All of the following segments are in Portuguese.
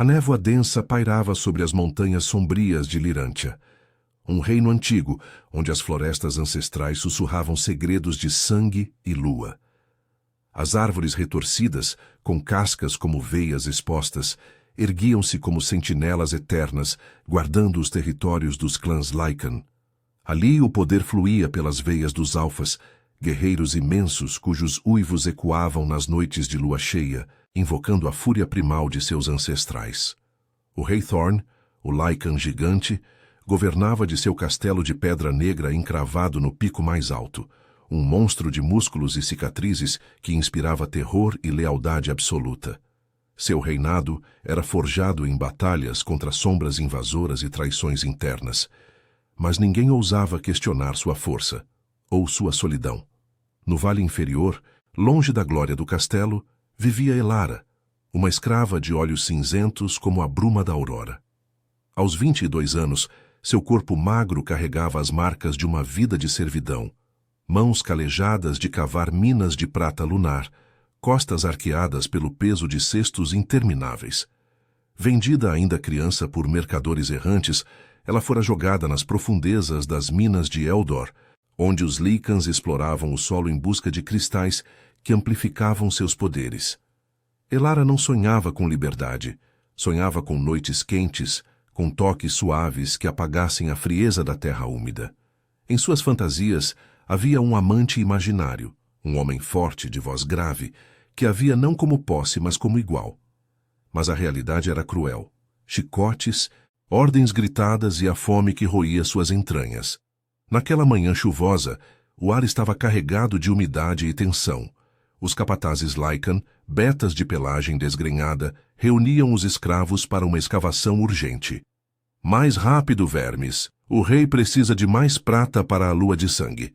A névoa densa pairava sobre as montanhas sombrias de Lirântia, um reino antigo onde as florestas ancestrais sussurravam segredos de sangue e lua. As árvores retorcidas, com cascas como veias expostas, erguiam-se como sentinelas eternas, guardando os territórios dos clãs Lycan. Ali o poder fluía pelas veias dos Alfas, guerreiros imensos cujos uivos ecoavam nas noites de lua cheia, invocando a fúria primal de seus ancestrais. O rei Thorn, o Lycan gigante, governava de seu castelo de pedra negra encravado no pico mais alto, um monstro de músculos e cicatrizes que inspirava terror e lealdade absoluta. Seu reinado era forjado em batalhas contra sombras invasoras e traições internas, mas ninguém ousava questionar sua força ou sua solidão. No vale inferior, longe da glória do castelo, vivia Elara, uma escrava de olhos cinzentos como a bruma da aurora. Aos 22 anos, seu corpo magro carregava as marcas de uma vida de servidão, mãos calejadas de cavar minas de prata lunar, costas arqueadas pelo peso de cestos intermináveis. Vendida ainda criança por mercadores errantes, ela fora jogada nas profundezas das minas de Eldor, onde os Lycans exploravam o solo em busca de cristais que amplificavam seus poderes. Elara não sonhava com liberdade, sonhava com noites quentes, com toques suaves que apagassem a frieza da terra úmida. Em suas fantasias havia um amante imaginário, um homem forte de voz grave, que a via não como posse, mas como igual. Mas a realidade era cruel. Chicotes, ordens gritadas e a fome que roía suas entranhas. Naquela manhã chuvosa, o ar estava carregado de umidade e tensão. Os capatazes Lycan, betas de pelagem desgrenhada, reuniam os escravos para uma escavação urgente. Mais rápido, vermes! O rei precisa de mais prata para a lua de sangue.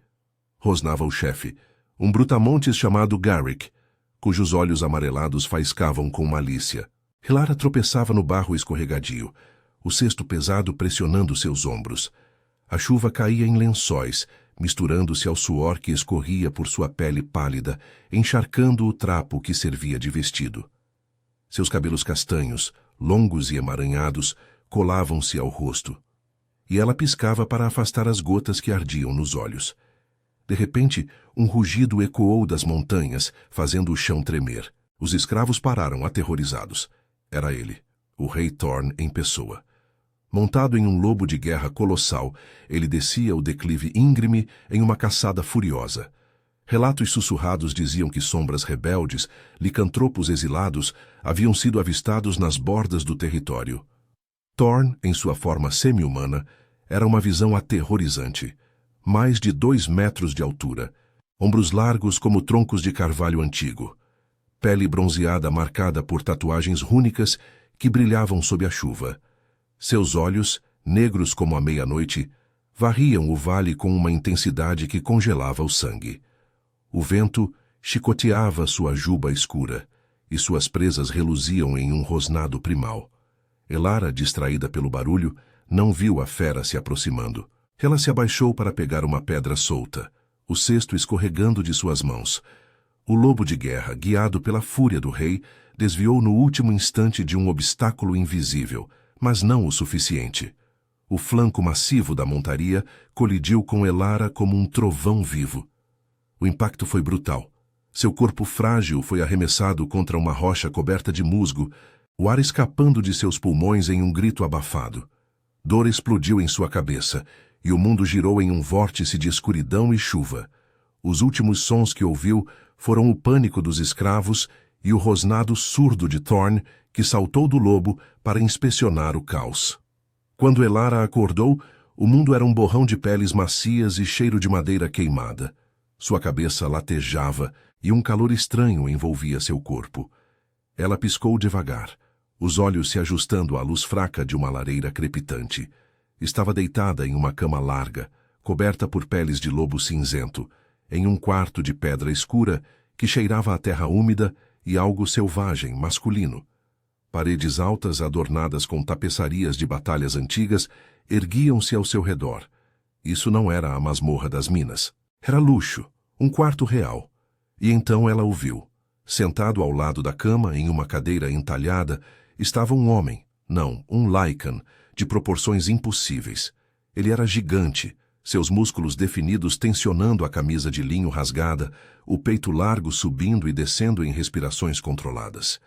Rosnava o chefe, um brutamontes chamado Garrick, cujos olhos amarelados faiscavam com malícia. Elara tropeçava no barro escorregadio, o cesto pesado pressionando seus ombros. A chuva caía em lençóis, misturando-se ao suor que escorria por sua pele pálida, encharcando o trapo que servia de vestido. Seus cabelos castanhos, longos e emaranhados, colavam-se ao rosto, e ela piscava para afastar as gotas que ardiam nos olhos. De repente, um rugido ecoou das montanhas, fazendo o chão tremer. Os escravos pararam aterrorizados. Era ele, o rei Thorn em pessoa. Montado em um lobo de guerra colossal, ele descia o declive íngreme em uma caçada furiosa. Relatos sussurrados diziam que sombras rebeldes, licantropos exilados, haviam sido avistados nas bordas do território. Thorn, em sua forma semi-humana, era uma visão aterrorizante. Mais de 2 metros de altura, ombros largos como troncos de carvalho antigo, pele bronzeada marcada por tatuagens rúnicas que brilhavam sob a chuva. Seus olhos, negros como a meia-noite, varriam o vale com uma intensidade que congelava o sangue. O vento chicoteava sua juba escura, e suas presas reluziam em um rosnado primal. Elara, distraída pelo barulho, não viu a fera se aproximando. Ela se abaixou para pegar uma pedra solta, o cesto escorregando de suas mãos. O lobo de guerra, guiado pela fúria do rei, desviou no último instante de um obstáculo invisível, mas não o suficiente. O flanco massivo da montaria colidiu com Elara como um trovão vivo. O impacto foi brutal. Seu corpo frágil foi arremessado contra uma rocha coberta de musgo, o ar escapando de seus pulmões em um grito abafado. Dor explodiu em sua cabeça, e o mundo girou em um vórtice de escuridão e chuva. Os últimos sons que ouviu foram o pânico dos escravos e o rosnado surdo de Thorn, que saltou do lobo para inspecionar o caos. Quando Elara acordou, o mundo era um borrão de peles macias e cheiro de madeira queimada. Sua cabeça latejava e um calor estranho envolvia seu corpo. Ela piscou devagar, os olhos se ajustando à luz fraca de uma lareira crepitante. Estava deitada em uma cama larga, coberta por peles de lobo cinzento, em um quarto de pedra escura que cheirava a terra úmida e algo selvagem, masculino. Paredes altas adornadas com tapeçarias de batalhas antigas erguiam-se ao seu redor. Isso não era a masmorra das minas. Era luxo, um quarto real. E então ela o viu, sentado ao lado da cama em uma cadeira entalhada, estava um homem, não, um Lycan, de proporções impossíveis. Ele era gigante, seus músculos definidos tensionando a camisa de linho rasgada, o peito largo subindo e descendo em respirações controladas.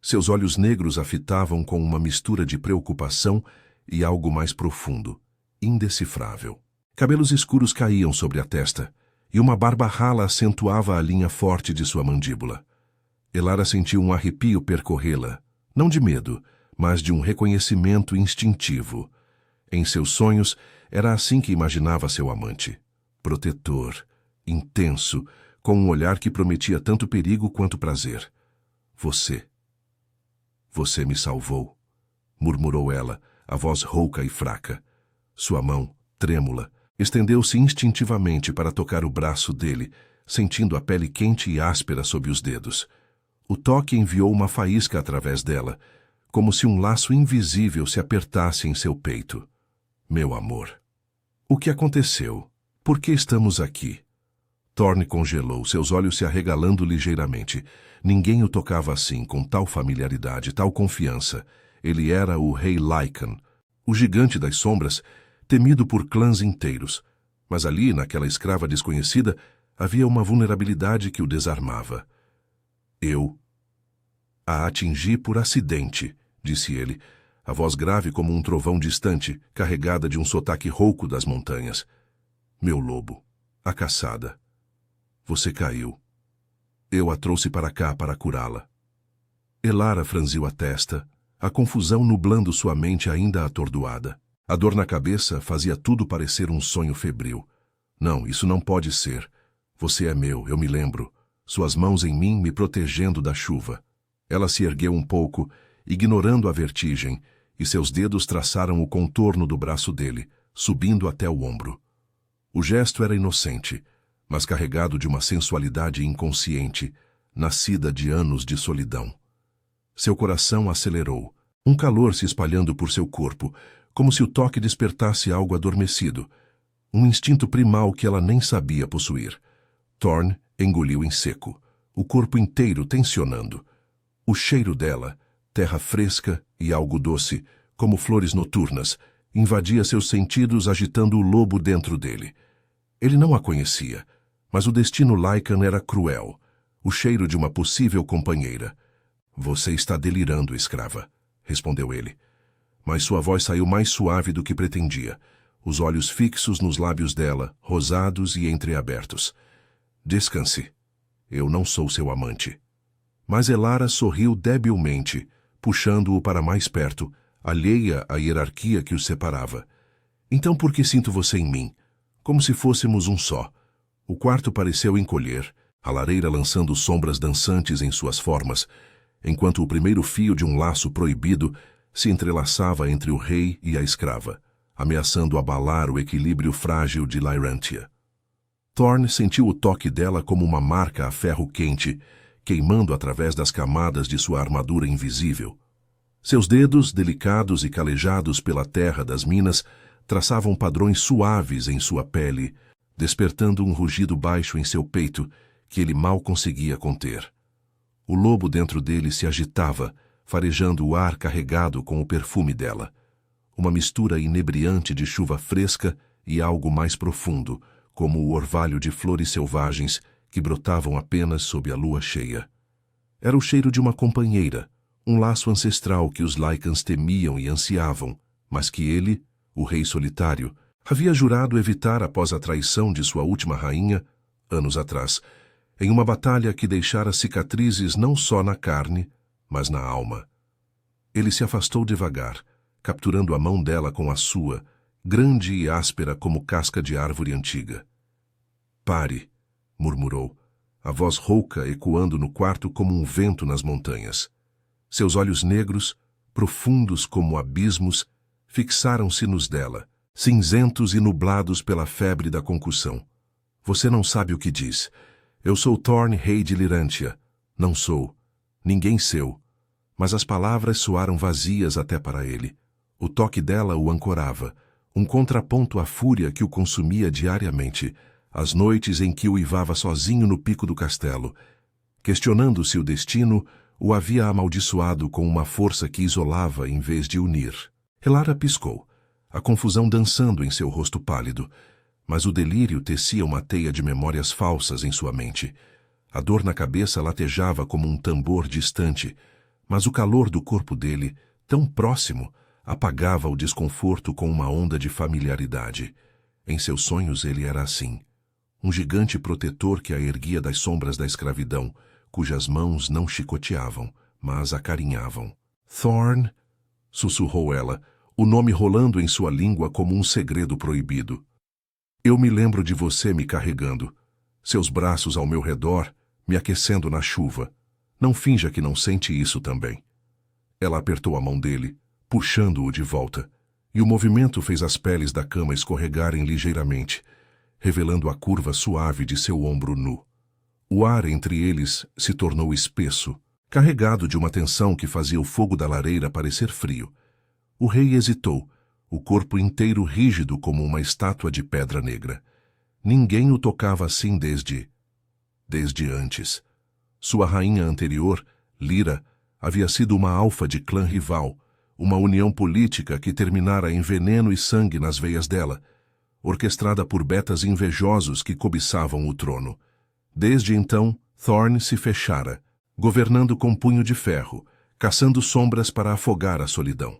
Seus olhos negros a fitavam com uma mistura de preocupação e algo mais profundo, indecifrável. Cabelos escuros caíam sobre a testa, e uma barba rala acentuava a linha forte de sua mandíbula. Elara sentiu um arrepio percorrê-la, não de medo, mas de um reconhecimento instintivo. Em seus sonhos, era assim que imaginava seu amante. Protetor, intenso, com um olhar que prometia tanto perigo quanto prazer. Você me salvou, murmurou ela, a voz rouca e fraca. Sua mão, trêmula, estendeu-se instintivamente para tocar o braço dele, sentindo a pele quente e áspera sob os dedos. O toque enviou uma faísca através dela, como se um laço invisível se apertasse em seu peito. Meu amor. O que aconteceu? Por que estamos aqui? Thorne congelou, seus olhos se arregalando ligeiramente. Ninguém o tocava assim, com tal familiaridade, tal confiança. Ele era o Rei Lycan, o gigante das sombras, temido por clãs inteiros. Mas ali, naquela escrava desconhecida, havia uma vulnerabilidade que o desarmava. Eu a atingi por acidente, disse ele, a voz grave como um trovão distante, carregada de um sotaque rouco das montanhas. Meu lobo, a caçada. Você caiu. Eu a trouxe para cá para curá-la. Elara franziu a testa, a confusão nublando sua mente ainda atordoada. A dor na cabeça fazia tudo parecer um sonho febril. Não, isso não pode ser. Você é meu, eu me lembro. Suas mãos em mim me protegendo da chuva. Ela se ergueu um pouco, ignorando a vertigem, e seus dedos traçaram o contorno do braço dele, subindo até o ombro. O gesto era inocente, mas carregado de uma sensualidade inconsciente, nascida de anos de solidão. Seu coração acelerou, um calor se espalhando por seu corpo, como se o toque despertasse algo adormecido, um instinto primal que ela nem sabia possuir. Thorne engoliu em seco, o corpo inteiro tensionando. O cheiro dela, terra fresca e algo doce, como flores noturnas, invadia seus sentidos agitando o lobo dentro dele. Ele não a conhecia, mas o destino Lycan era cruel, o cheiro de uma possível companheira. Você está delirando, escrava, respondeu ele. Mas sua voz saiu mais suave do que pretendia, os olhos fixos nos lábios dela, rosados e entreabertos. Descanse. Eu não sou seu amante. Mas Elara sorriu debilmente, puxando-o para mais perto, alheia à hierarquia que os separava. Então por que sinto você em mim? Como se fôssemos um só. O quarto pareceu encolher, a lareira lançando sombras dançantes em suas formas, enquanto o primeiro fio de um laço proibido se entrelaçava entre o rei e a escrava, ameaçando abalar o equilíbrio frágil de Lyrantia. Thorne sentiu o toque dela como uma marca a ferro quente, queimando através das camadas de sua armadura invisível. Seus dedos, delicados e calejados pela terra das minas, traçavam padrões suaves em sua pele, despertando um rugido baixo em seu peito que ele mal conseguia conter. O lobo dentro dele se agitava, farejando o ar carregado com o perfume dela. Uma mistura inebriante de chuva fresca e algo mais profundo, como o orvalho de flores selvagens que brotavam apenas sob a lua cheia. Era o cheiro de uma companheira, um laço ancestral que os Lycans temiam e ansiavam, mas que ele, o rei solitário, havia jurado evitar após a traição de sua última rainha, anos atrás, em uma batalha que deixara cicatrizes não só na carne, mas na alma. Ele se afastou devagar, capturando a mão dela com a sua, grande e áspera como casca de árvore antiga. Pare, murmurou, a voz rouca ecoando no quarto como um vento nas montanhas. Seus olhos negros, profundos como abismos, fixaram-se nos dela, cinzentos e nublados pela febre da concussão. Você não sabe o que diz. Eu sou Thorne, rei de Lyrantia. Não sou. Ninguém seu. Mas as palavras soaram vazias até para ele. O toque dela o ancorava, um contraponto à fúria que o consumia diariamente, as noites em que uivava sozinho no pico do castelo. Questionando-se o destino, o havia amaldiçoado com uma força que isolava em vez de unir. Elara piscou, a confusão dançando em seu rosto pálido, mas o delírio tecia uma teia de memórias falsas em sua mente. A dor na cabeça latejava como um tambor distante, mas o calor do corpo dele, tão próximo, apagava o desconforto com uma onda de familiaridade. Em seus sonhos ele era assim, um gigante protetor que a erguia das sombras da escravidão, cujas mãos não chicoteavam, mas acarinhavam. Thorn, sussurrou ela, o nome rolando em sua língua como um segredo proibido. Eu me lembro de você me carregando, seus braços ao meu redor, me aquecendo na chuva. Não finja que não sente isso também. Ela apertou a mão dele, puxando-o de volta, e o movimento fez as peles da cama escorregarem ligeiramente, revelando a curva suave de seu ombro nu. O ar entre eles se tornou espesso, carregado de uma tensão que fazia o fogo da lareira parecer frio. O rei hesitou, o corpo inteiro rígido como uma estátua de pedra negra. Ninguém o tocava assim desde antes. Sua rainha anterior, Lyra, havia sido uma alfa de clã rival, uma união política que terminara em veneno e sangue nas veias dela, orquestrada por betas invejosos que cobiçavam o trono. Desde então, Thorn se fechara, governando com punho de ferro, caçando sombras para afogar a solidão.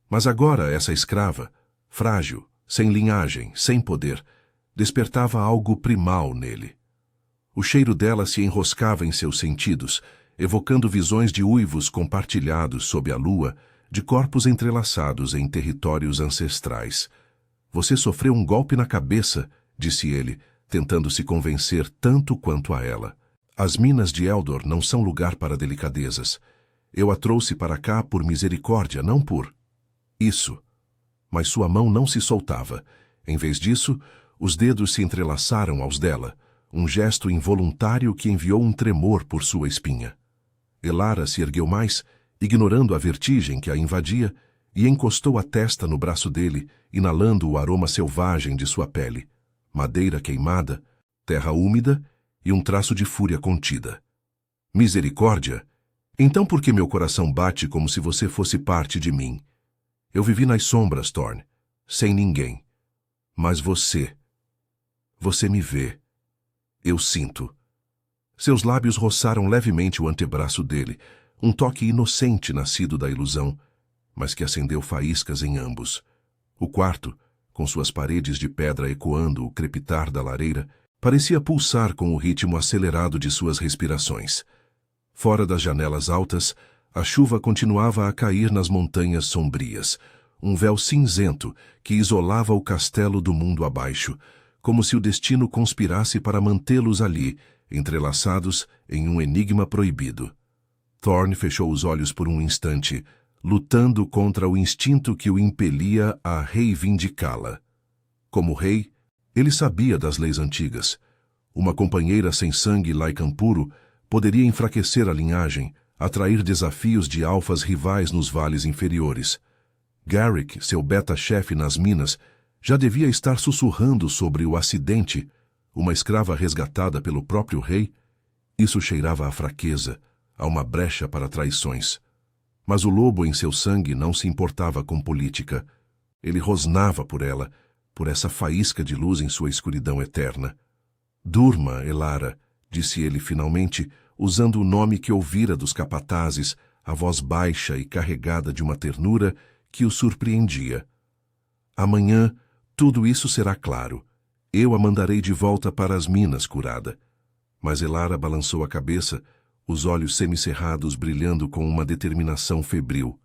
Mas agora essa escrava, frágil, sem linhagem, sem poder, despertava algo primal nele. O cheiro dela se enroscava em seus sentidos, evocando visões de uivos compartilhados sob a lua, de corpos entrelaçados em territórios ancestrais. Você sofreu um golpe na cabeça, disse ele, tentando se convencer tanto quanto a ela. As minas de Eldor não são lugar para delicadezas. Eu a trouxe para cá por misericórdia, não por isso. Mas sua mão não se soltava. Em vez disso, os dedos se entrelaçaram aos dela, um gesto involuntário que enviou um tremor por sua espinha. Elara se ergueu mais, ignorando a vertigem que a invadia, e encostou a testa no braço dele, inalando o aroma selvagem de sua pele. Madeira queimada, terra úmida e um traço de fúria contida. Misericórdia? Então por que meu coração bate como se você fosse parte de mim? Eu vivi nas sombras, Thorn, sem ninguém. Mas você me vê. Eu sinto. Seus lábios roçaram levemente o antebraço dele, um toque inocente nascido da ilusão, mas que acendeu faíscas em ambos. O quarto, com suas paredes de pedra ecoando o crepitar da lareira, parecia pulsar com o ritmo acelerado de suas respirações. Fora das janelas altas, a chuva continuava a cair nas montanhas sombrias, um véu cinzento que isolava o castelo do mundo abaixo, como se o destino conspirasse para mantê-los ali, entrelaçados em um enigma proibido. Thorn fechou os olhos por um instante, lutando contra o instinto que o impelia a reivindicá-la. Como rei, ele sabia das leis antigas. Uma companheira sem sangue Lycan puro poderia enfraquecer a linhagem, atrair desafios de alfas rivais nos vales inferiores. Garrick, seu beta-chefe nas minas, já devia estar sussurrando sobre o acidente, uma escrava resgatada pelo próprio rei. Isso cheirava a fraqueza, a uma brecha para traições. Mas o lobo em seu sangue não se importava com política. Ele rosnava por ela, por essa faísca de luz em sua escuridão eterna. Durma, Elara, disse ele finalmente, usando o nome que ouvira dos capatazes, a voz baixa e carregada de uma ternura que o surpreendia. Amanhã, tudo isso será claro. Eu a mandarei de volta para as minas, curada. Mas Elara balançou a cabeça, os olhos semicerrados brilhando com uma determinação febril.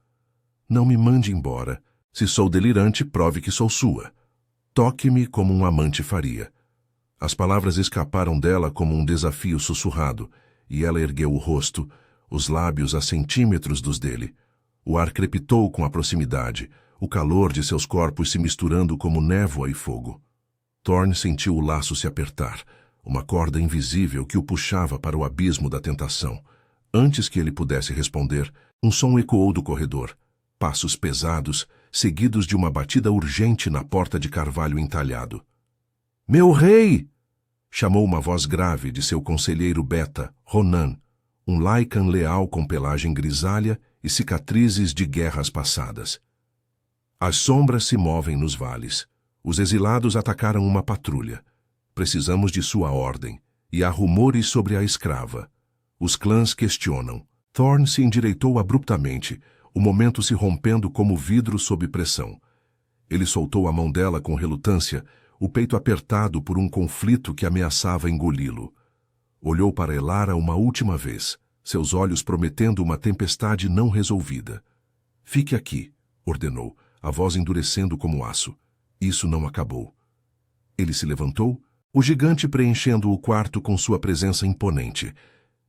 Não me mande embora. Se sou delirante, prove que sou sua. Toque-me como um amante faria. As palavras escaparam dela como um desafio sussurrado, e ela ergueu o rosto, os lábios a centímetros dos dele. O ar crepitou com a proximidade, o calor de seus corpos se misturando como névoa e fogo. Thorn sentiu o laço se apertar, uma corda invisível que o puxava para o abismo da tentação. Antes que ele pudesse responder, um som ecoou do corredor. Passos pesados, seguidos de uma batida urgente na porta de carvalho entalhado. — Meu rei! — chamou uma voz grave de seu conselheiro Beta, Ronan, um Lycan leal com pelagem grisalha e cicatrizes de guerras passadas. As sombras se movem nos vales. Os exilados atacaram uma patrulha. Precisamos de sua ordem, e há rumores sobre a escrava. Os clãs questionam. Thorn se endireitou abruptamente, o momento se rompendo como vidro sob pressão. Ele soltou a mão dela com relutância, o peito apertado por um conflito que ameaçava engoli-lo. Olhou para Elara uma última vez, seus olhos prometendo uma tempestade não resolvida. Fique aqui, ordenou, a voz endurecendo como aço. Isso não acabou. Ele se levantou, o gigante preenchendo o quarto com sua presença imponente,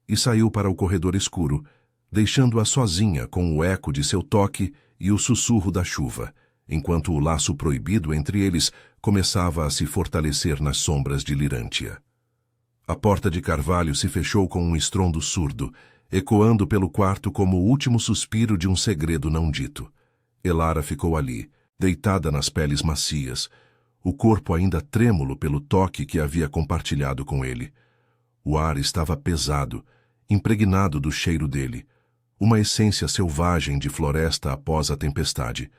e saiu para o corredor escuro, deixando-a sozinha com o eco de seu toque e o sussurro da chuva, enquanto o laço proibido entre eles começava a se fortalecer nas sombras de Lirântia. A porta de carvalho se fechou com um estrondo surdo, ecoando pelo quarto como o último suspiro de um segredo não dito. Elara ficou ali, deitada nas peles macias, o corpo ainda trêmulo pelo toque que havia compartilhado com ele. O ar estava pesado, impregnado do cheiro dele, uma essência selvagem de floresta após a tempestade,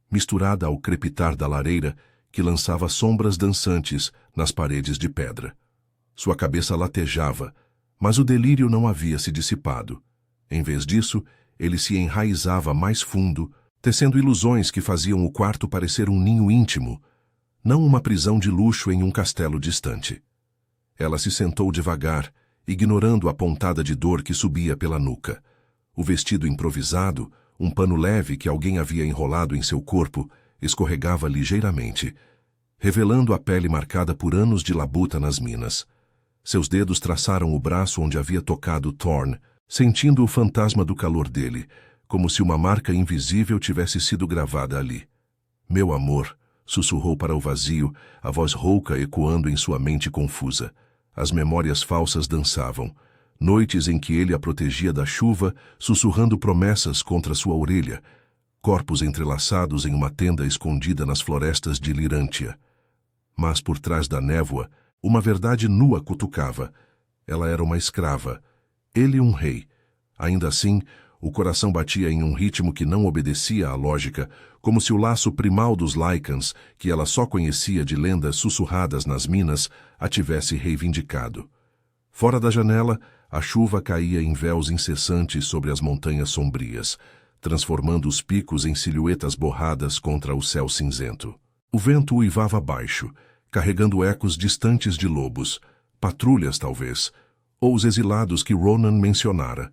misturada ao crepitar da lareira que lançava sombras dançantes nas paredes de pedra. Sua cabeça latejava, mas o delírio não havia se dissipado. Em vez disso, ele se enraizava mais fundo, tecendo ilusões que faziam o quarto parecer um ninho íntimo, não uma prisão de luxo em um castelo distante. Ela se sentou devagar, ignorando a pontada de dor que subia pela nuca. O vestido improvisado, um pano leve que alguém havia enrolado em seu corpo, escorregava ligeiramente, revelando a pele marcada por anos de labuta nas minas. Seus dedos traçaram o braço onde havia tocado Thorn, sentindo o fantasma do calor dele, como se uma marca invisível tivesse sido gravada ali. Meu amor, sussurrou para o vazio, a voz rouca ecoando em sua mente confusa. As memórias falsas dançavam. Noites em que ele a protegia da chuva, sussurrando promessas contra sua orelha. Corpos entrelaçados em uma tenda escondida nas florestas de Lirântia. Mas por trás da névoa, uma verdade nua cutucava. Ela era uma escrava. Ele um rei. Ainda assim, o coração batia em um ritmo que não obedecia à lógica, como se o laço primal dos Lycans, que ela só conhecia de lendas sussurradas nas minas, a tivesse reivindicado. Fora da janela, a chuva caía em véus incessantes sobre as montanhas sombrias, transformando os picos em silhuetas borradas contra o céu cinzento. O vento uivava baixo, carregando ecos distantes de lobos, patrulhas talvez, ou os exilados que Ronan mencionara.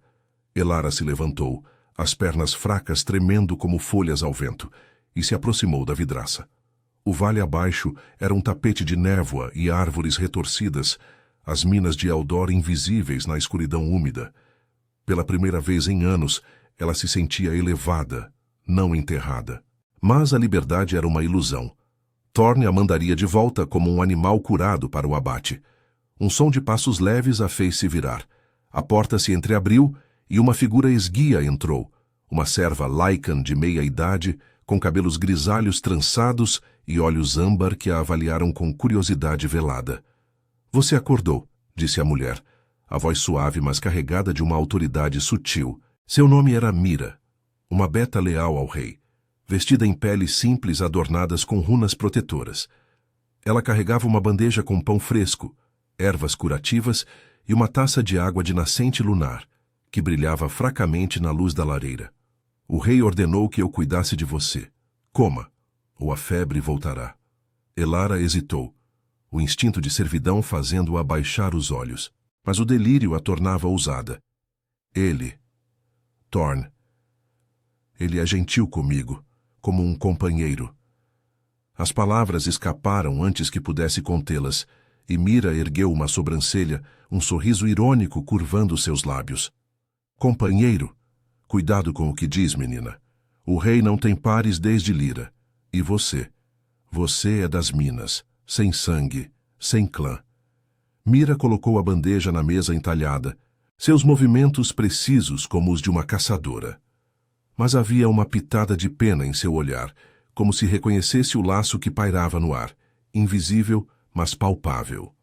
Elara se levantou, as pernas fracas tremendo como folhas ao vento, e se aproximou da vidraça. O vale abaixo era um tapete de névoa e árvores retorcidas, as minas de Eldor invisíveis na escuridão úmida. Pela primeira vez em anos, ela se sentia elevada, não enterrada. Mas a liberdade era uma ilusão. Thorn a mandaria de volta como um animal curado para o abate. Um som de passos leves a fez se virar. A porta se entreabriu e uma figura esguia entrou, uma serva Lycan de meia-idade, com cabelos grisalhos trançados e olhos âmbar que a avaliaram com curiosidade velada. Você acordou, disse a mulher, a voz suave mas carregada de uma autoridade sutil. Seu nome era Mira, uma beta leal ao rei, vestida em peles simples adornadas com runas protetoras. Ela carregava uma bandeja com pão fresco, ervas curativas e uma taça de água de nascente lunar, que brilhava fracamente na luz da lareira. O rei ordenou que eu cuidasse de você. Coma, ou a febre voltará. Elara hesitou, o instinto de servidão fazendo-a baixar os olhos, mas o delírio a tornava ousada. Thorn, ele é gentil comigo, como um companheiro. As palavras escaparam antes que pudesse contê-las, e Mira ergueu uma sobrancelha, um sorriso irônico curvando seus lábios. Companheiro? Cuidado com o que diz, menina. O rei não tem pares desde Lira. E você? Você é das minas, sem sangue, sem clã. Mira colocou a bandeja na mesa entalhada, seus movimentos precisos como os de uma caçadora. Mas havia uma pitada de pena em seu olhar, como se reconhecesse o laço que pairava no ar, invisível, mas palpável.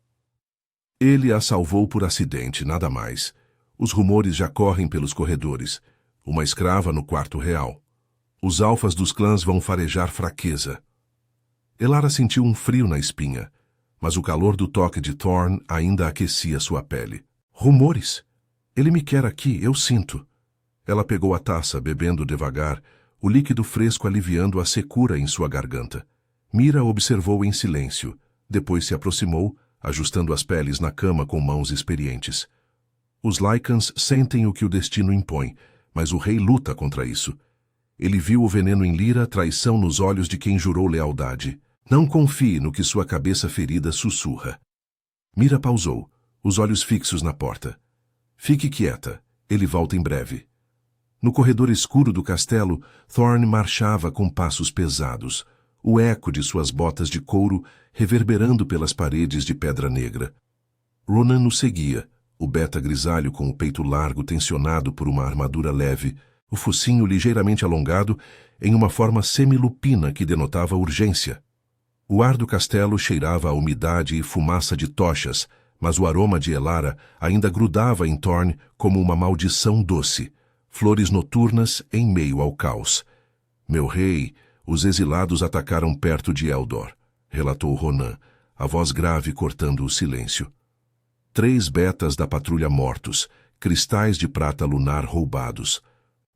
Ele a salvou por acidente, nada mais. Os rumores já correm pelos corredores. Uma escrava no quarto real. Os alfas dos clãs vão farejar fraqueza. Elara sentiu um frio na espinha, mas o calor do toque de Thorn ainda aquecia sua pele. Rumores? Ele me quer aqui, eu sinto. Ela pegou a taça, bebendo devagar, o líquido fresco aliviando a secura em sua garganta. Mira observou em silêncio, depois se aproximou, ajustando as peles na cama com mãos experientes. Os Lycans sentem o que o destino impõe, mas o rei luta contra isso. Ele viu o veneno em Lyra, traição nos olhos de quem jurou lealdade. Não confie no que sua cabeça ferida sussurra. Mira pausou, os olhos fixos na porta. Fique quieta, ele volta em breve. No corredor escuro do castelo, Thorn marchava com passos pesados, o eco de suas botas de couro reverberando pelas paredes de pedra negra. Ronan o seguia, o beta grisalho com o peito largo tensionado por uma armadura leve, o focinho ligeiramente alongado em uma forma semilupina que denotava urgência. O ar do castelo cheirava a umidade e fumaça de tochas, mas o aroma de Elara ainda grudava em Thorn como uma maldição doce, flores noturnas em meio ao caos. Meu rei, os exilados atacaram perto de Eldor, relatou Ronan, a voz grave cortando o silêncio. 3 betas da patrulha mortos, cristais de prata lunar roubados.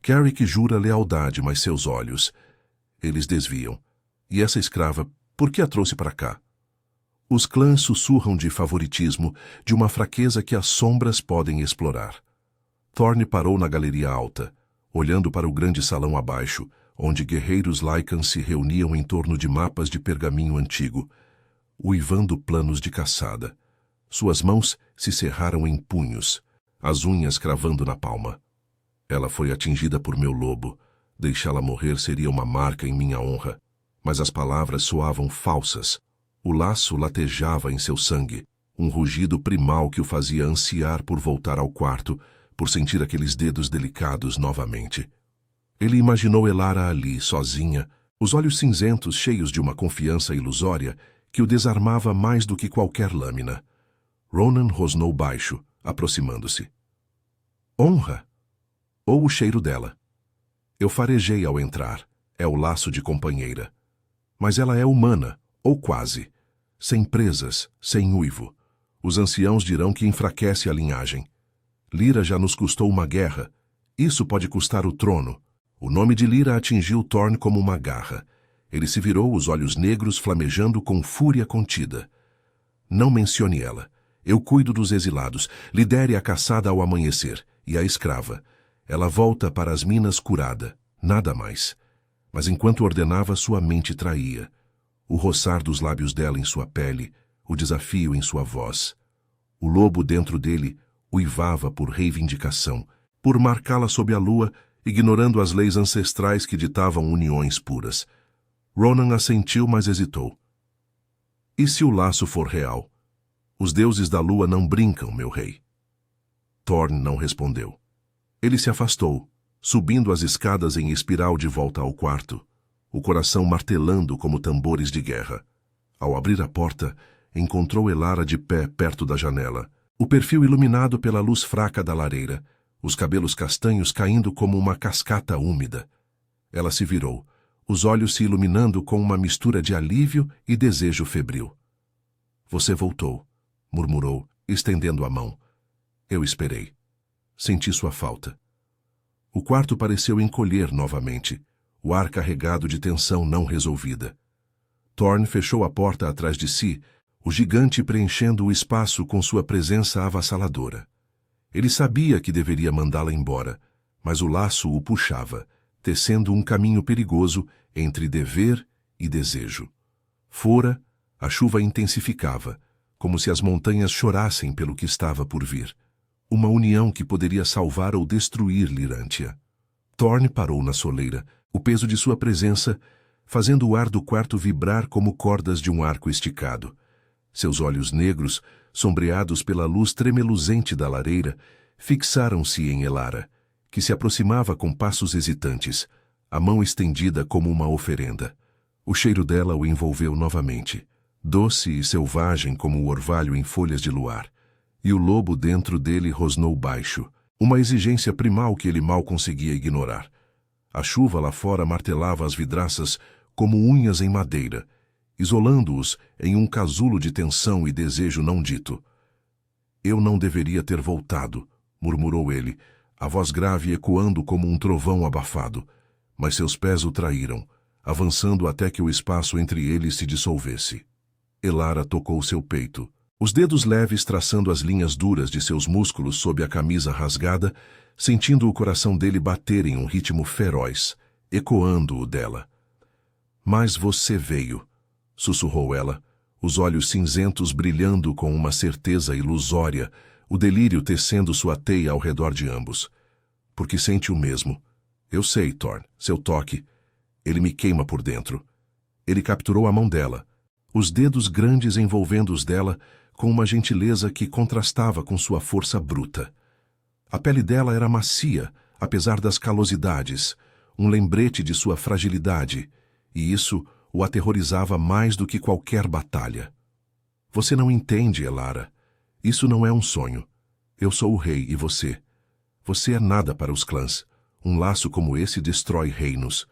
Carrick jura lealdade, mas seus olhos... Eles desviam. E essa escrava, por que a trouxe para cá? Os clãs sussurram de favoritismo, de uma fraqueza que as sombras podem explorar. Thorn parou na galeria alta, olhando para o grande salão abaixo, onde guerreiros Lycans se reuniam em torno de mapas de pergaminho antigo, uivando planos de caçada. Suas mãos se cerraram em punhos, as unhas cravando na palma. Ela foi atingida por meu lobo. Deixá-la morrer seria uma marca em minha honra. Mas as palavras soavam falsas. O laço latejava em seu sangue, um rugido primal que o fazia ansiar por voltar ao quarto, por sentir aqueles dedos delicados novamente. Ele imaginou Elara ali, sozinha, os olhos cinzentos cheios de uma confiança ilusória que o desarmava mais do que qualquer lâmina. Ronan rosnou baixo, aproximando-se. Honra? Ou o cheiro dela? Eu farejei ao entrar. É o laço de companheira. Mas ela é humana, ou quase. Sem presas, sem uivo. Os anciãos dirão que enfraquece a linhagem. Lyra já nos custou uma guerra. Isso pode custar o trono. O nome de Lyra atingiu Thorn como uma garra. Ele se virou, os olhos negros flamejando com fúria contida. Não mencione ela. Eu cuido dos exilados. Lidere a caçada ao amanhecer. E a escrava. Ela volta para as minas curada. Nada mais. Mas enquanto ordenava, sua mente traía. O roçar dos lábios dela em sua pele, o desafio em sua voz. O lobo dentro dele uivava por reivindicação, por marcá-la sob a lua, ignorando as leis ancestrais que ditavam uniões puras. Ronan assentiu, mas hesitou. E se o laço for real? Os deuses da lua não brincam, meu rei. Thorn não respondeu. Ele se afastou, subindo as escadas em espiral de volta ao quarto, o coração martelando como tambores de guerra. Ao abrir a porta, encontrou Elara de pé perto da janela, o perfil iluminado pela luz fraca da lareira, os cabelos castanhos caindo como uma cascata úmida. Ela se virou, os olhos se iluminando com uma mistura de alívio e desejo febril. Você voltou, murmurou, estendendo a mão. Eu esperei. Senti sua falta. O quarto pareceu encolher novamente, o ar carregado de tensão não resolvida. Thorn fechou a porta atrás de si, o gigante preenchendo o espaço com sua presença avassaladora. Ele sabia que deveria mandá-la embora, mas o laço o puxava, tecendo um caminho perigoso entre dever e desejo. Fora, a chuva intensificava, como se as montanhas chorassem pelo que estava por vir. Uma união que poderia salvar ou destruir Lyrântia. Thorn parou na soleira, o peso de sua presença fazendo o ar do quarto vibrar como cordas de um arco esticado. Seus olhos negros, sombreados pela luz tremeluzente da lareira, fixaram-se em Elara, que se aproximava com passos hesitantes, a mão estendida como uma oferenda. O cheiro dela o envolveu novamente, doce e selvagem como o orvalho em folhas de luar. E o lobo dentro dele rosnou baixo. Uma exigência primal que ele mal conseguia ignorar. A chuva lá fora martelava as vidraças como unhas em madeira, isolando-os em um casulo de tensão e desejo não dito. Eu não deveria ter voltado, murmurou ele, a voz grave ecoando como um trovão abafado, mas seus pés o traíram, avançando até que o espaço entre eles se dissolvesse. Elara tocou seu peito, os dedos leves traçando as linhas duras de seus músculos sob a camisa rasgada, sentindo o coração dele bater em um ritmo feroz, ecoando o dela. Mas você veio, sussurrou ela, os olhos cinzentos brilhando com uma certeza ilusória, o delírio tecendo sua teia ao redor de ambos. Porque sente o mesmo. Eu sei, Thorn, seu toque. Ele me queima por dentro. Ele capturou a mão dela, os dedos grandes envolvendo os dela com uma gentileza que contrastava com sua força bruta. A pele dela era macia, apesar das calosidades, um lembrete de sua fragilidade, e isso o aterrorizava mais do que qualquer batalha. Você não entende, Elara. Isso não é um sonho. Eu sou o rei e você. Você é nada para os clãs. Um laço como esse destrói reinos.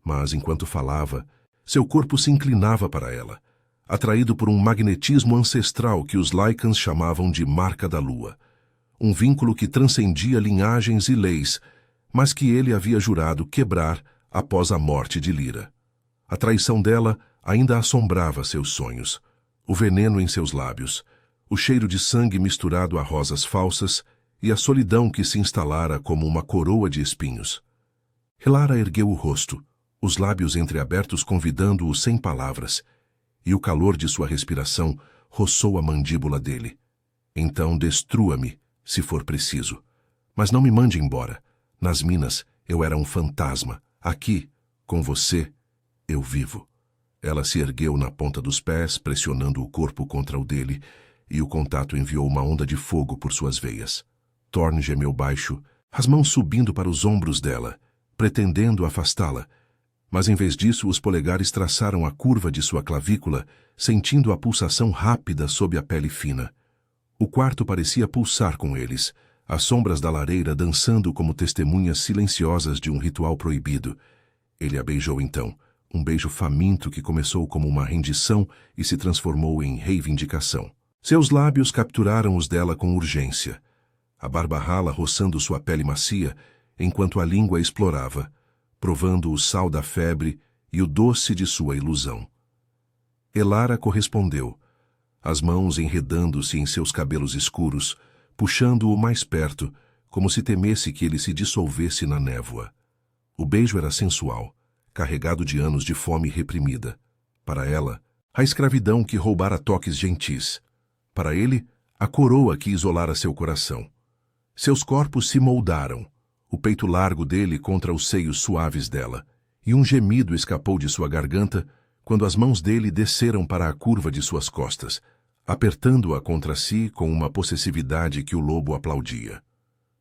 Mas, enquanto falava, seu corpo se inclinava para ela, atraído por um magnetismo ancestral que os Lycans chamavam de marca da lua. Um vínculo que transcendia linhagens e leis, mas que ele havia jurado quebrar após a morte de Lyra. A traição dela ainda assombrava seus sonhos, o veneno em seus lábios, o cheiro de sangue misturado a rosas falsas e a solidão que se instalara como uma coroa de espinhos. Elara ergueu o rosto, os lábios entreabertos convidando-o sem palavras, e o calor de sua respiração roçou a mandíbula dele. Então destrua-me, se for preciso. Mas não me mande embora. Nas minas, eu era um fantasma. Aqui, com você, eu vivo. Ela se ergueu na ponta dos pés, pressionando o corpo contra o dele, e o contato enviou uma onda de fogo por suas veias. Thorn gemeu baixo, as mãos subindo para os ombros dela, pretendendo afastá-la, mas em vez disso os polegares traçaram a curva de sua clavícula, sentindo a pulsação rápida sob a pele fina. O quarto parecia pulsar com eles, as sombras da lareira dançando como testemunhas silenciosas de um ritual proibido. Ele a beijou então, um beijo faminto que começou como uma rendição e se transformou em reivindicação. Seus lábios capturaram os dela com urgência, a barba rala roçando sua pele macia, enquanto a língua explorava, provando o sal da febre e o doce de sua ilusão. Elara correspondeu, as mãos enredando-se em seus cabelos escuros, puxando-o mais perto, como se temesse que ele se dissolvesse na névoa. O beijo era sensual, carregado de anos de fome reprimida. Para ela, a escravidão que roubara toques gentis. Para ele, a coroa que isolara seu coração. Seus corpos se moldaram, o peito largo dele contra os seios suaves dela, e um gemido escapou de sua garganta quando as mãos dele desceram para a curva de suas costas, apertando-a contra si com uma possessividade que o lobo aplaudia.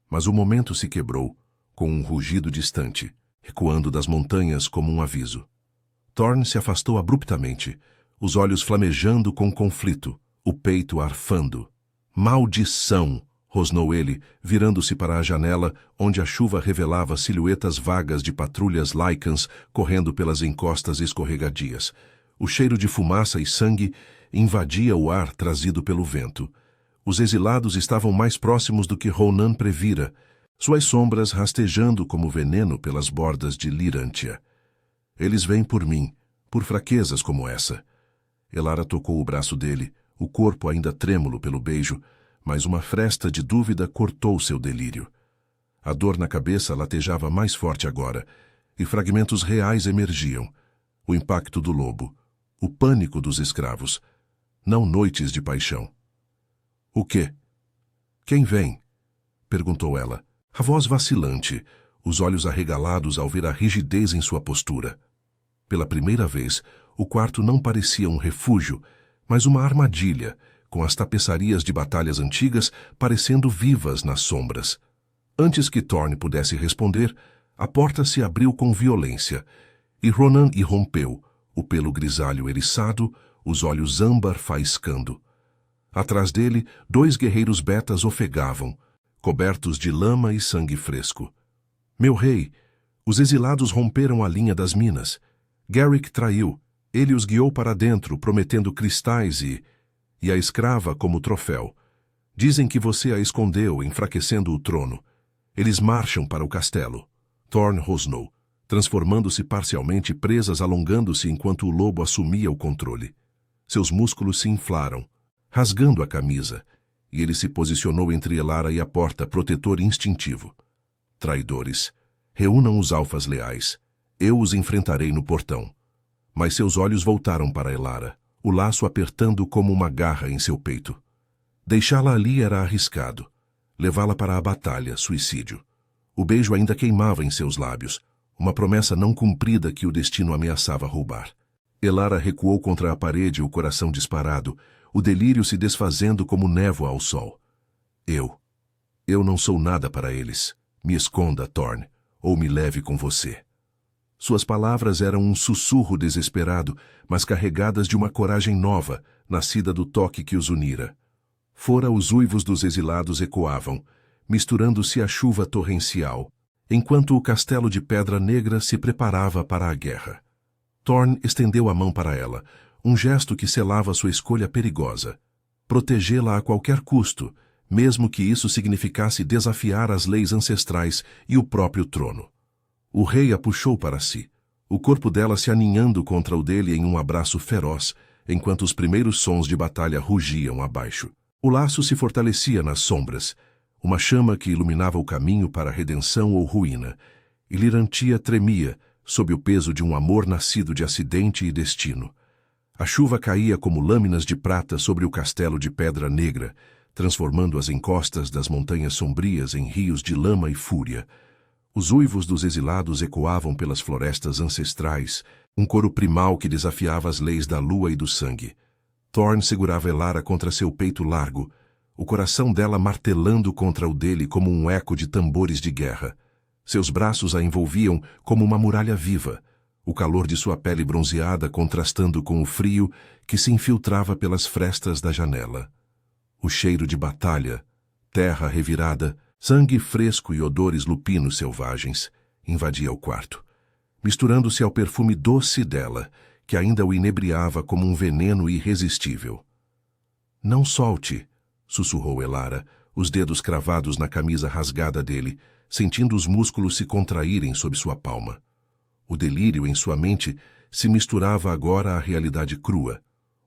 Mas o momento se quebrou, com um rugido distante, ecoando das montanhas como um aviso. Thorn se afastou abruptamente, os olhos flamejando com conflito, o peito arfando. Maldição! Rosnou ele, virando-se para a janela, onde a chuva revelava silhuetas vagas de patrulhas Lycans correndo pelas encostas escorregadias. O cheiro de fumaça e sangue invadia o ar trazido pelo vento. Os exilados estavam mais próximos do que Ronan previra, suas sombras rastejando como veneno pelas bordas de Lirântia. Eles vêm por mim, por fraquezas como essa. Elara tocou o braço dele, o corpo ainda trêmulo pelo beijo, mas uma fresta de dúvida cortou seu delírio. A dor na cabeça latejava mais forte agora, e fragmentos reais emergiam. O impacto do lobo, o pânico dos escravos, não noites de paixão. O quê? Quem vem? Perguntou ela, a voz vacilante, os olhos arregalados ao ver a rigidez em sua postura. Pela primeira vez, o quarto não parecia um refúgio, mas uma armadilha, com as tapeçarias de batalhas antigas parecendo vivas nas sombras. Antes que Thorn pudesse responder, a porta se abriu com violência, e Ronan irrompeu, o pelo grisalho eriçado, os olhos âmbar faiscando. Atrás dele, 2 guerreiros betas ofegavam, cobertos de lama e sangue fresco. Meu rei, os exilados romperam a linha das minas. Garrick traiu. Ele os guiou para dentro, prometendo cristais e a escrava como troféu. Dizem que você a escondeu, enfraquecendo o trono. Eles marcham para o castelo. Thorn rosnou, transformando-se parcialmente, presas alongando-se enquanto o lobo assumia o controle. Seus músculos se inflaram, rasgando a camisa, e ele se posicionou entre Elara e a porta, protetor instintivo. Traidores, reúnam os alfas leais. Eu os enfrentarei no portão. Mas seus olhos voltaram para Elara, o laço apertando como uma garra em seu peito. Deixá-la ali era arriscado. Levá-la para a batalha, suicídio. O beijo ainda queimava em seus lábios, uma promessa não cumprida que o destino ameaçava roubar. Elara recuou contra a parede, o coração disparado, o delírio se desfazendo como névoa ao sol. Eu não sou nada para eles. Me esconda, Thorn, ou me leve com você. Suas palavras eram um sussurro desesperado, mas carregadas de uma coragem nova, nascida do toque que os unira. Fora os uivos dos exilados ecoavam, misturando-se à chuva torrencial, enquanto o castelo de Pedra Negra se preparava para a guerra. Thorn estendeu a mão para ela, um gesto que selava sua escolha perigosa. Protegê-la a qualquer custo, mesmo que isso significasse desafiar as leis ancestrais e o próprio trono. O rei a puxou para si, o corpo dela se aninhando contra o dele em um abraço feroz, enquanto os primeiros sons de batalha rugiam abaixo. O laço se fortalecia nas sombras, uma chama que iluminava o caminho para a redenção ou ruína, e Lirantia tremia sob o peso de um amor nascido de acidente e destino. A chuva caía como lâminas de prata sobre o castelo de Pedra Negra, transformando as encostas das montanhas sombrias em rios de lama e fúria. Os uivos dos exilados ecoavam pelas florestas ancestrais, um coro primal que desafiava as leis da lua e do sangue. Thorn segurava Elara contra seu peito largo, o coração dela martelando contra o dele como um eco de tambores de guerra. Seus braços a envolviam como uma muralha viva, o calor de sua pele bronzeada contrastando com o frio que se infiltrava pelas frestas da janela. O cheiro de batalha, terra revirada, sangue fresco e odores lupinos selvagens invadia o quarto, misturando-se ao perfume doce dela, que ainda o inebriava como um veneno irresistível. Não solte, sussurrou Elara, os dedos cravados na camisa rasgada dele, sentindo os músculos se contraírem sob sua palma. O delírio em sua mente se misturava agora à realidade crua.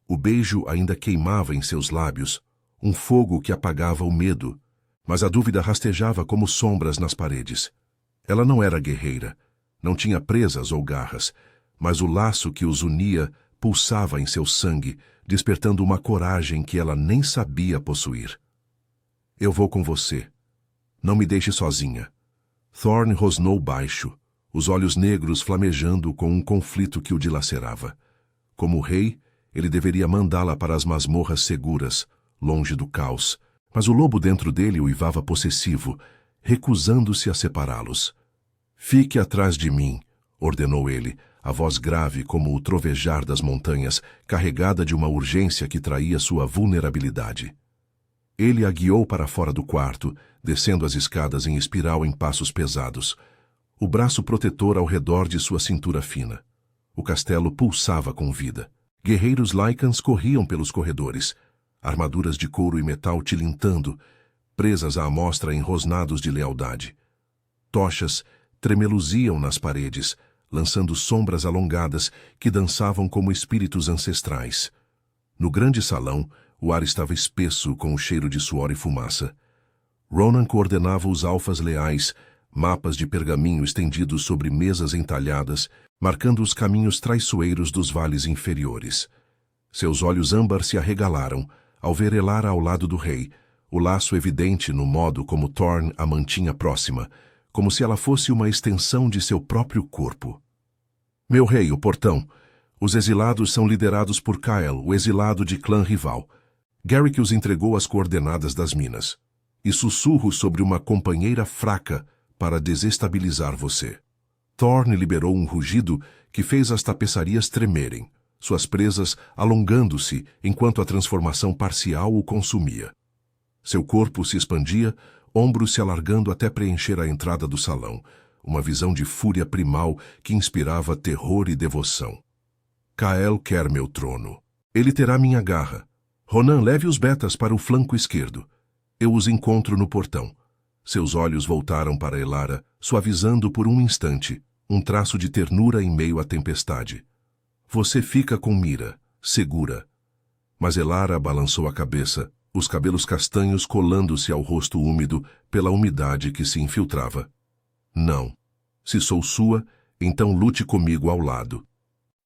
O beijo ainda queimava em seus lábios, um fogo que apagava o medo, mas a dúvida rastejava como sombras nas paredes. Ela não era guerreira, não tinha presas ou garras, mas o laço que os unia pulsava em seu sangue, despertando uma coragem que ela nem sabia possuir. Eu vou com você. Não me deixe sozinha. Thorn rosnou baixo, os olhos negros flamejando com um conflito que o dilacerava. Como rei, ele deveria mandá-la para as masmorras seguras, longe do caos, mas o lobo dentro dele uivava possessivo, recusando-se a separá-los. Fique atrás de mim, ordenou ele, a voz grave como o trovejar das montanhas, carregada de uma urgência que traía sua vulnerabilidade. Ele a guiou para fora do quarto, descendo as escadas em espiral em passos pesados, o braço protetor ao redor de sua cintura fina. O castelo pulsava com vida. Guerreiros Lycans corriam pelos corredores, armaduras de couro e metal tilintando, presas à amostra em rosnados de lealdade. Tochas tremeluziam nas paredes, lançando sombras alongadas que dançavam como espíritos ancestrais. No grande salão, o ar estava espesso com o cheiro de suor e fumaça. Ronan coordenava os alfas leais, mapas de pergaminho estendidos sobre mesas entalhadas, marcando os caminhos traiçoeiros dos vales inferiores. Seus olhos âmbar se arregalaram ao ver Elara ao lado do rei, o laço evidente no modo como Thorn a mantinha próxima, como se ela fosse uma extensão de seu próprio corpo. Meu rei, o portão. Os exilados são liderados por Kyle, o exilado de clã rival. Garrick os entregou as coordenadas das minas. E sussurro sobre uma companheira fraca para desestabilizar você. Thorn liberou um rugido que fez as tapeçarias tremerem, suas presas alongando-se enquanto a transformação parcial o consumia. Seu corpo se expandia, ombros se alargando até preencher a entrada do salão, uma visão de fúria primal que inspirava terror e devoção. Kael quer meu trono. Ele terá minha garra. Ronan, leve os betas para o flanco esquerdo. Eu os encontro no portão. Seus olhos voltaram para Elara, suavizando por um instante, um traço de ternura em meio à tempestade. Você fica com Mira, segura. Mas Elara balançou a cabeça, os cabelos castanhos colando-se ao rosto úmido pela umidade que se infiltrava. Não. Se sou sua, então lute comigo ao lado.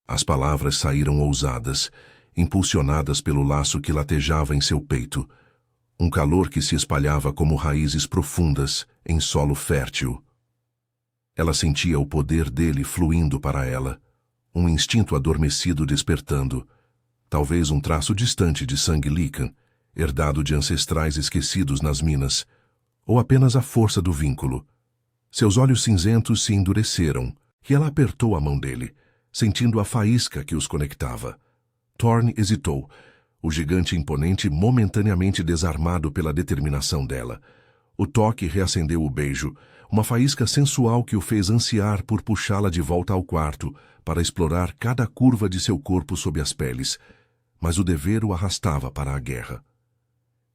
As palavras saíram ousadas, impulsionadas pelo laço que latejava em seu peito, um calor que se espalhava como raízes profundas em solo fértil. Ela sentia o poder dele fluindo para ela, um instinto adormecido despertando, talvez um traço distante de sangue Lycan, herdado de ancestrais esquecidos nas minas, ou apenas a força do vínculo. Seus olhos cinzentos se endureceram, e ela apertou a mão dele, sentindo a faísca que os conectava. Thorne hesitou, o gigante imponente momentaneamente desarmado pela determinação dela. O toque reacendeu o beijo, uma faísca sensual que o fez ansiar por puxá-la de volta ao quarto para explorar cada curva de seu corpo sob as peles, mas o dever o arrastava para a guerra.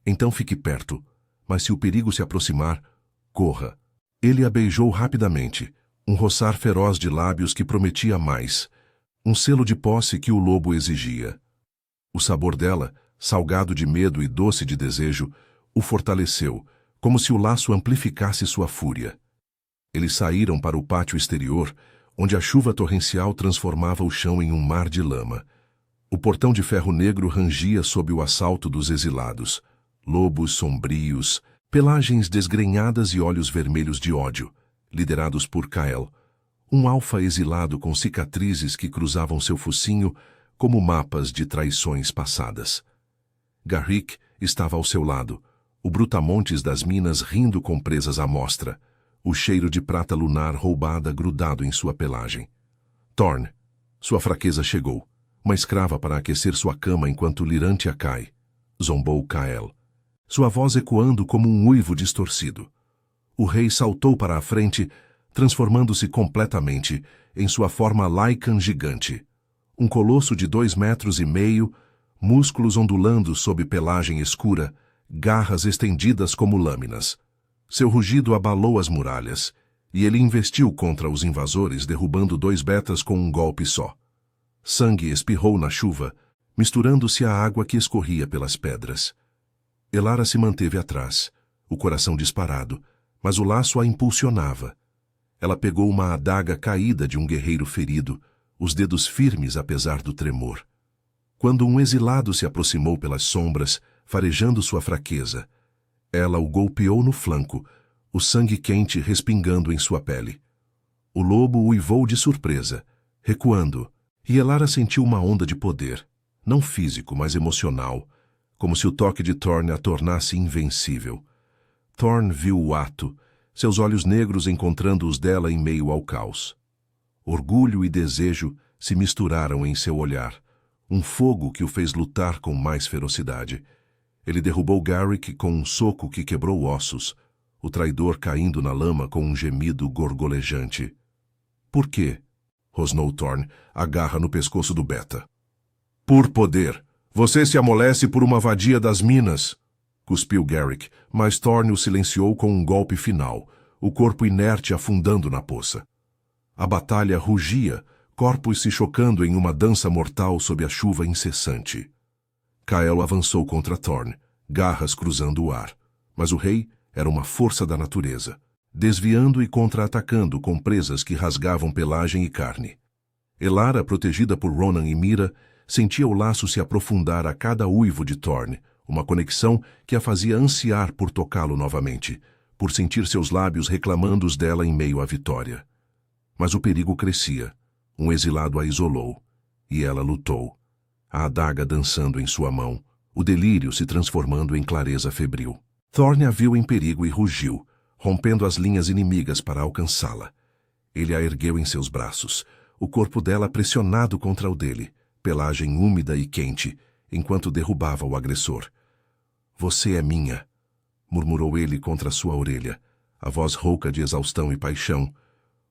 Então fique perto, mas se o perigo se aproximar, corra. Ele a beijou rapidamente, um roçar feroz de lábios que prometia mais, um selo de posse que o lobo exigia. O sabor dela, salgado de medo e doce de desejo, o fortaleceu, como se o laço amplificasse sua fúria. Eles saíram para o pátio exterior, onde a chuva torrencial transformava o chão em um mar de lama. O portão de ferro negro rangia sob o assalto dos exilados, lobos sombrios, pelagens desgrenhadas e olhos vermelhos de ódio, liderados por Kael, um alfa exilado com cicatrizes que cruzavam seu focinho como mapas de traições passadas. Garrick estava ao seu lado, o brutamontes das minas rindo com presas à mostra, o cheiro de prata lunar roubada grudado em sua pelagem. Thorne, sua fraqueza chegou, uma escrava para aquecer sua cama enquanto Lirantia cai, zombou Kael, sua voz ecoando como um uivo distorcido. O rei saltou para a frente, transformando-se completamente em sua forma Lycan gigante, um colosso de 2,5 metros, músculos ondulando sob pelagem escura, garras estendidas como lâminas. Seu rugido abalou as muralhas, e ele investiu contra os invasores, derrubando 2 betas com um golpe só. Sangue espirrou na chuva, misturando-se à água que escorria pelas pedras. Elara se manteve atrás, o coração disparado, mas o laço a impulsionava. Ela pegou uma adaga caída de um guerreiro ferido, os dedos firmes apesar do tremor. Quando um exilado se aproximou pelas sombras, farejando sua fraqueza, ela o golpeou no flanco, o sangue quente respingando em sua pele. O lobo uivou de surpresa, recuando, e Elara sentiu uma onda de poder, não físico, mas emocional, como se o toque de Thorne a tornasse invencível. Thorne viu o ato, seus olhos negros encontrando os dela em meio ao caos. Orgulho e desejo se misturaram em seu olhar, um fogo que o fez lutar com mais ferocidade. Ele derrubou Garrick com um soco que quebrou ossos, o traidor caindo na lama com um gemido gorgolejante. Por quê? Rosnou Thorne, a garra no pescoço do beta. Por poder. Você se amolece por uma vadia das minas, cuspiu Garrick, mas Thorne o silenciou com um golpe final, o corpo inerte afundando na poça. A batalha rugia, corpos se chocando em uma dança mortal sob a chuva incessante. Kael avançou contra Thorne, garras cruzando o ar, mas o rei era uma força da natureza, desviando e contra-atacando com presas que rasgavam pelagem e carne. Elara, protegida por Ronan e Mira, sentia o laço se aprofundar a cada uivo de Thorne, uma conexão que a fazia ansiar por tocá-lo novamente, por sentir seus lábios reclamando-os dela em meio à vitória. Mas o perigo crescia, um exilado a isolou, e ela lutou, a adaga dançando em sua mão, o delírio se transformando em clareza febril. Thorne a viu em perigo e rugiu, rompendo as linhas inimigas para alcançá-la. Ele a ergueu em seus braços, o corpo dela pressionado contra o dele, pelagem úmida e quente, enquanto derrubava o agressor. Você é minha. murmurou ele contra sua orelha, a voz rouca de exaustão e paixão,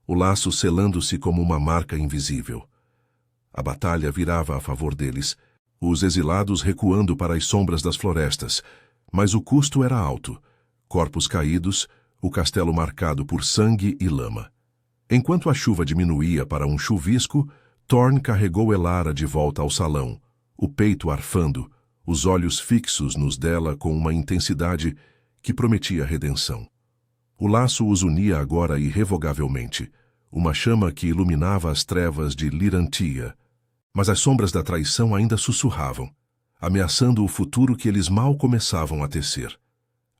o laço selando-se como uma marca invisível. A batalha virava a favor deles, os exilados recuando para as sombras das florestas, mas o custo era alto. Corpos caídos, o castelo marcado por sangue e lama. Enquanto a chuva diminuía para um chuvisco, Thorn carregou Elara de volta ao salão, o peito arfando, os olhos fixos nos dela com uma intensidade que prometia redenção. O laço os unia agora irrevogavelmente, uma chama que iluminava as trevas de Lirantia. Mas as sombras da traição ainda sussurravam, ameaçando o futuro que eles mal começavam a tecer.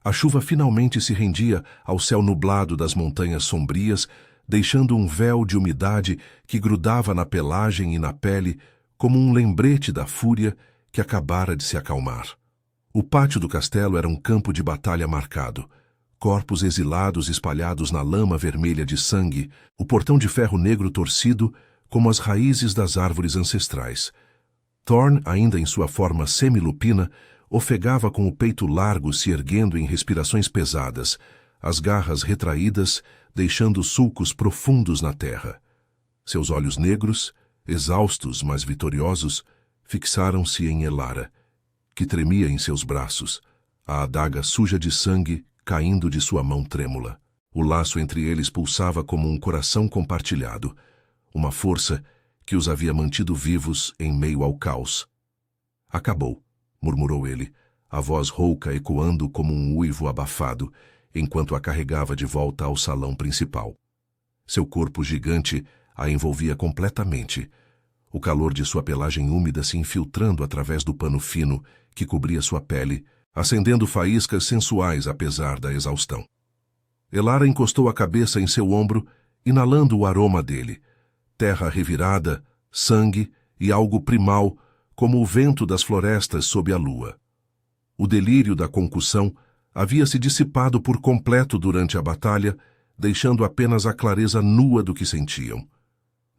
A chuva finalmente se rendia ao céu nublado das montanhas sombrias, deixando um véu de umidade que grudava na pelagem e na pele como um lembrete da fúria que acabara de se acalmar. O pátio do castelo era um campo de batalha marcado, corpos exilados espalhados na lama vermelha de sangue, o portão de ferro negro torcido como as raízes das árvores ancestrais. Thorn, ainda em sua forma semilupina, ofegava com o peito largo se erguendo em respirações pesadas, as garras retraídas, deixando sulcos profundos na terra. Seus olhos negros, exaustos mas vitoriosos, fixaram-se em Elara, que tremia em seus braços, a adaga suja de sangue caindo de sua mão trêmula. O laço entre eles pulsava como um coração compartilhado, uma força que os havia mantido vivos em meio ao caos. Acabou, murmurou ele, a voz rouca ecoando como um uivo abafado, enquanto a carregava de volta ao salão principal. Seu corpo gigante a envolvia completamente, o calor de sua pelagem úmida se infiltrando através do pano fino que cobria sua pele, acendendo faíscas sensuais apesar da exaustão. Elara encostou a cabeça em seu ombro, inalando o aroma dele, terra revirada, sangue e algo primal, como o vento das florestas sob a lua. O delírio da concussão havia se dissipado por completo durante a batalha, deixando apenas a clareza nua do que sentiam.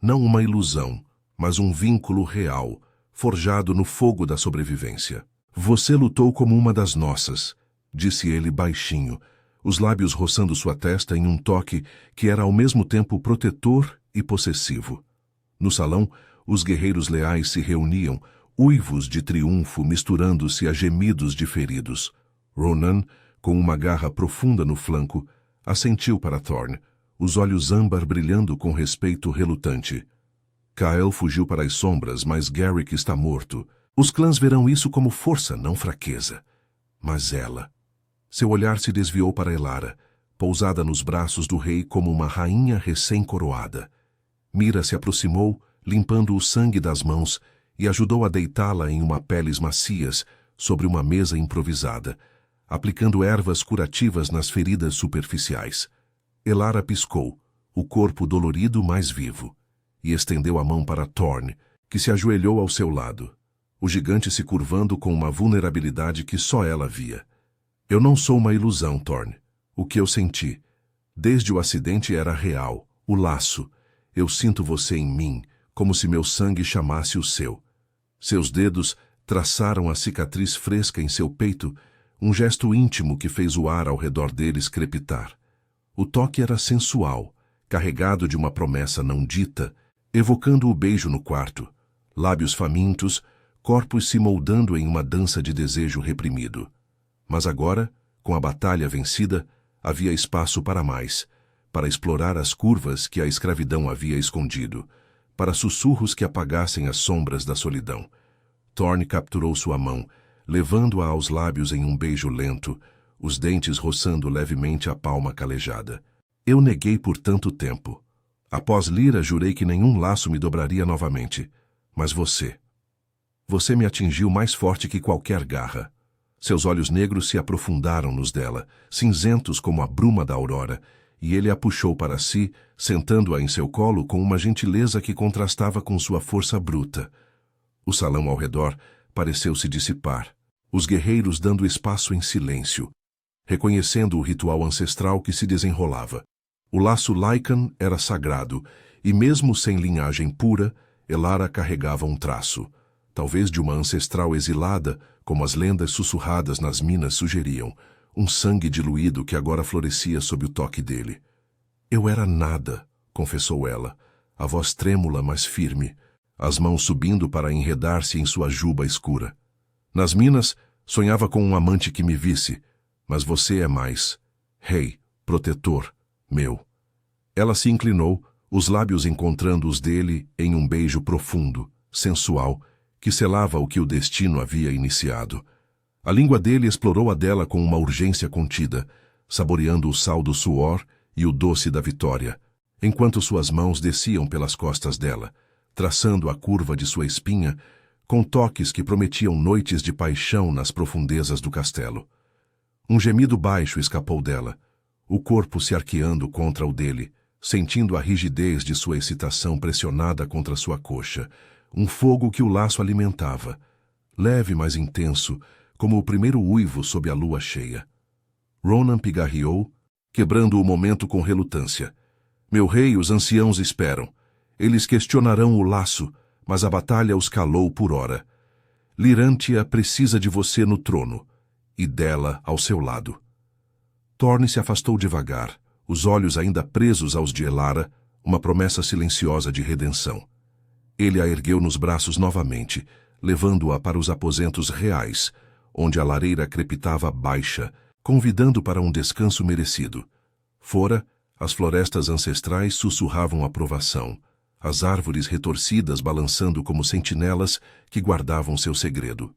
Não uma ilusão, mas um vínculo real, forjado no fogo da sobrevivência. Você lutou como uma das nossas, disse ele baixinho, os lábios roçando sua testa em um toque que era ao mesmo tempo protetor e possessivo. No salão, os guerreiros leais se reuniam, uivos de triunfo misturando-se a gemidos de feridos. Ronan, com uma garra profunda no flanco, assentiu para Thorn, os olhos âmbar brilhando com respeito relutante. Kael fugiu para as sombras, mas Garrick está morto. Os clãs verão isso como força, não fraqueza. Mas ela... Seu olhar se desviou para Elara, pousada nos braços do rei como uma rainha recém-coroada. Mira se aproximou, limpando o sangue das mãos, e ajudou a deitá-la em uma peles macias sobre uma mesa improvisada, aplicando ervas curativas nas feridas superficiais. Elara piscou, o corpo dolorido mais vivo, e estendeu a mão para Thorn, que se ajoelhou ao seu lado, o gigante se curvando com uma vulnerabilidade que só ela via. Eu não sou uma ilusão, Thorn. O que eu senti, desde o acidente era real, o laço. Eu sinto você em mim, como se meu sangue chamasse o seu. Seus dedos traçaram a cicatriz fresca em seu peito, um gesto íntimo que fez o ar ao redor deles crepitar. O toque era sensual, carregado de uma promessa não dita, evocando o beijo no quarto, lábios famintos, corpos se moldando em uma dança de desejo reprimido. Mas agora, com a batalha vencida, havia espaço para mais, para explorar as curvas que a escravidão havia escondido, para sussurros que apagassem as sombras da solidão. Thorn capturou sua mão, levando-a aos lábios em um beijo lento, os dentes roçando levemente a palma calejada. Eu neguei por tanto tempo. Após Lyra, jurei que nenhum laço me dobraria novamente. Mas você... Você me atingiu mais forte que qualquer garra. Seus olhos negros se aprofundaram nos dela, cinzentos como a bruma da aurora, e ele a puxou para si, sentando-a em seu colo com uma gentileza que contrastava com sua força bruta. O salão ao redor pareceu se dissipar, os guerreiros dando espaço em silêncio, reconhecendo o ritual ancestral que se desenrolava. O laço Lycan era sagrado, e mesmo sem linhagem pura, Elara carregava um traço, talvez de uma ancestral exilada, como as lendas sussurradas nas minas sugeriam, um sangue diluído que agora florescia sob o toque dele. Eu era nada, confessou ela, a voz trêmula, mas firme, as mãos subindo para enredar-se em sua juba escura. Nas minas, sonhava com um amante que me visse, mas você é mais. Rei, protetor, meu. Ela se inclinou, os lábios encontrando os dele em um beijo profundo, sensual, que selava o que o destino havia iniciado. A língua dele explorou a dela com uma urgência contida, saboreando o sal do suor e o doce da vitória, enquanto suas mãos desciam pelas costas dela, traçando a curva de sua espinha, com toques que prometiam noites de paixão nas profundezas do castelo. Um gemido baixo escapou dela, o corpo se arqueando contra o dele, sentindo a rigidez de sua excitação pressionada contra sua coxa, um fogo que o laço alimentava, leve, mas intenso, como o primeiro uivo sob a lua cheia. Ronan pigarreou, quebrando o momento com relutância. Meu rei, os anciãos esperam. Eles questionarão o laço, mas a batalha os calou por hora. Lirântia precisa de você no trono, e dela ao seu lado. Thorne se afastou devagar, os olhos ainda presos aos de Elara, uma promessa silenciosa de redenção. Ele a ergueu nos braços novamente, levando-a para os aposentos reais, onde a lareira crepitava baixa, convidando para um descanso merecido. Fora, as florestas ancestrais sussurravam aprovação, as árvores retorcidas balançando como sentinelas que guardavam seu segredo.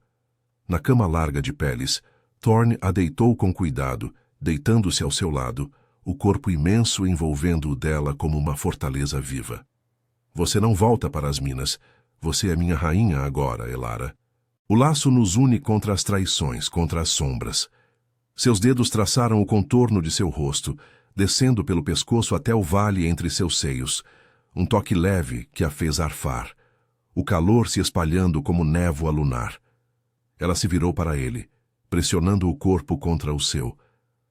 Na cama larga de peles, Thorne a deitou com cuidado, deitando-se ao seu lado, o corpo imenso envolvendo o dela como uma fortaleza viva. Você não volta para as minas. Você é minha rainha agora, Elara. O laço nos une contra as traições, contra as sombras. Seus dedos traçaram o contorno de seu rosto, descendo pelo pescoço até o vale entre seus seios, um toque leve que a fez arfar, o calor se espalhando como névoa lunar. Ela se virou para ele, pressionando o corpo contra o seu,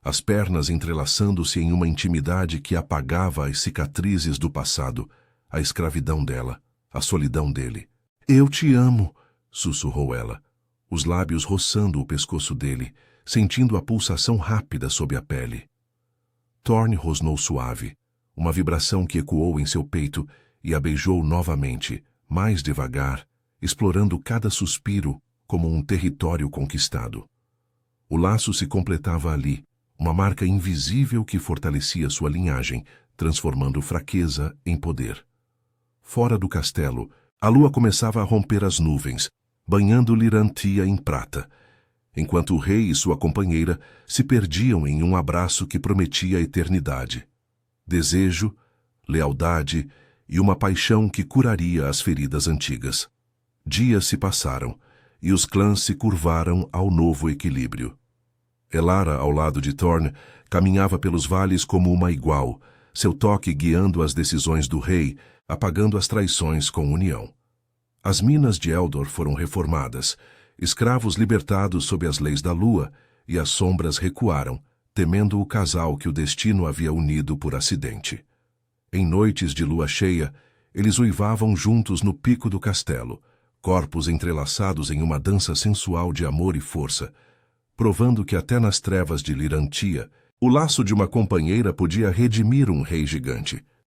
as pernas entrelaçando-se em uma intimidade que apagava as cicatrizes do passado, a escravidão dela, a solidão dele. Eu te amo, sussurrou ela, os lábios roçando o pescoço dele, sentindo a pulsação rápida sob a pele. Thorne rosnou suave, uma vibração que ecoou em seu peito e a beijou novamente, mais devagar, explorando cada suspiro como um território conquistado. O laço se completava ali, uma marca invisível que fortalecia sua linhagem, transformando fraqueza em poder. Fora do castelo, a lua começava a romper as nuvens, banhando Lirântia em prata, enquanto o rei e sua companheira se perdiam em um abraço que prometia a eternidade. Desejo, lealdade e uma paixão que curaria as feridas antigas. Dias se passaram, e os clãs se curvaram ao novo equilíbrio. Elara, ao lado de Thorne, caminhava pelos vales como uma igual, seu toque guiando as decisões do rei, apagando as traições com união. As minas de Eldor foram reformadas, escravos libertados sob as leis da lua, e as sombras recuaram, temendo o casal que o destino havia unido por acidente. Em noites de lua cheia, eles uivavam juntos no pico do castelo, corpos entrelaçados em uma dança sensual de amor e força, provando que até nas trevas de Lirântia, o laço de uma companheira podia redimir um rei gigante.